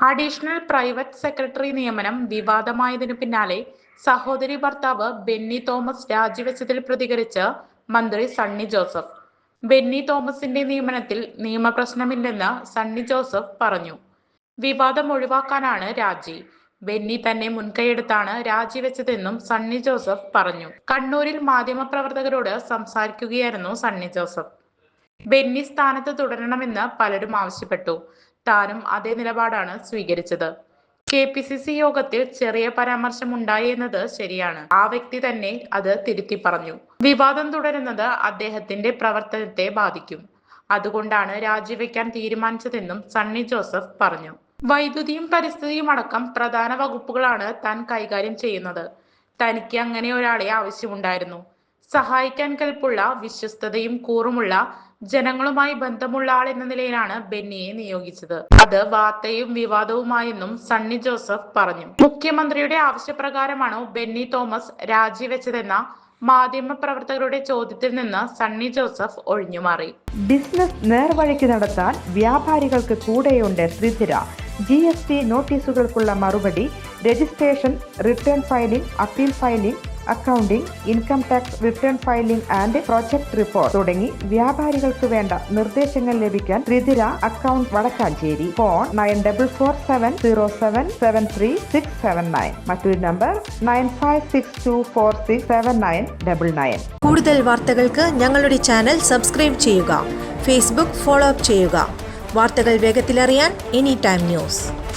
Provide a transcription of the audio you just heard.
Additional private secretary നിയമനം വിവാദമായതിനു പിന്നാലെ സഹോദരി ഭർത്താവ് ബെന്നി തോമസ് രാജിവെച്ചതിൽ പ്രതികരിച്ച് മന്ത്രി സണ്ണി ജോസഫ്. ബെന്നി തോമസിന്റെ നിയമനത്തിൽ നിയമപ്രശ്നമില്ലെന്ന് സണ്ണി ജോസഫ് പറഞ്ഞു. വിവാദം ഒഴിവാക്കാനാണ് രാജി. ബെന്നി തന്നെ മുൻകൈയെടുത്താണ് രാജിവെച്ചതെന്നും സണ്ണി ജോസഫ് പറഞ്ഞു. കണ്ണൂരിൽ മാധ്യമപ്രവർത്തകരോട് സംസാരിക്കുകയായിരുന്നു സണ്ണി ജോസഫ്. ബെന്നി സ്ഥാനത്ത് തുടരണമെന്ന് പലരും ആവശ്യപ്പെട്ടു. താനും അതേ നിലപാടാണ് സ്വീകരിച്ചത്. KPCC യോഗത്തിൽ ചെറിയ പരാമർശമുണ്ടായി എന്നത് ശരിയാണ്. ആ വ്യക്തി തന്നെ അത് തിരുത്തി പറഞ്ഞു. വിവാദം തുടരുന്നത് അദ്ദേഹത്തിന്റെ പ്രവർത്തനത്തെ ബാധിക്കും. അതുകൊണ്ടാണ് രാജിവെക്കാൻ തീരുമാനിച്ചതെന്നും സണ്ണി ജോസഫ് പറഞ്ഞു. വൈദ്യുതിയും പരിസ്ഥിതിയും അടക്കം പ്രധാന വകുപ്പുകളാണ് താൻ കൈകാര്യം ചെയ്യുന്നത്. തനിക്ക് അങ്ങനെ ഒരാളെ ആവശ്യമുണ്ടായിരുന്നു. സഹായിക്കാൻ കെൽപ്പുള്ള, വിശ്വസ്തതയും കൂറുമുള്ള, ജനങ്ങളുമായി ബന്ധമുള്ള ആൾ എന്ന നിലയിലാണ് ബെന്നിയെ നിയോഗിച്ചത്. അത് വാർത്തയും വിവാദവുമായെന്നും സണ്ണി ജോസഫ് പറഞ്ഞു. മുഖ്യമന്ത്രിയുടെ ആവശ്യപ്രകാരമാണോ ബെന്നി തോമസ് രാജിവെച്ചതെന്ന മാധ്യമപ്രവർത്തകരുടെ ചോദ്യത്തിൽ നിന്ന് സണ്ണി ജോസഫ് ഒഴിഞ്ഞുമാറി. ബിസിനസ് നേർവഴിക്ക് നടത്താൻ വ്യാപാരികൾക്ക് കൂടെയുണ്ട് ശ്രീധര. GST നോട്ടീസുകൾക്കുള്ള മറുപടി, registration, return filing, appeal filing, accounting, income tax return filing and project report തുടങ്ങി വ്യാപാരികൾക്ക് വേണ്ട നിർദ്ദേശങ്ങൾ ലഭിക്കാൻ ശ്രീധര അക്കൗണ്ട് വടക്കാഞ്ചേരി. ഫോൺ 9447077369. മറ്റൊരു നമ്പർ 9562467999. കൂടുതൽ വാർത്തകൾക്ക് ഞങ്ങളുടെ ചാനൽ സബ്സ്ക്രൈബ് ചെയ്യുക. ഫേസ്ബുക്ക് ഫോളോ അപ്പ് ചെയ്യുക. വാർത്തകൾ വേഗത്തിലറിയാൻ Anytime News.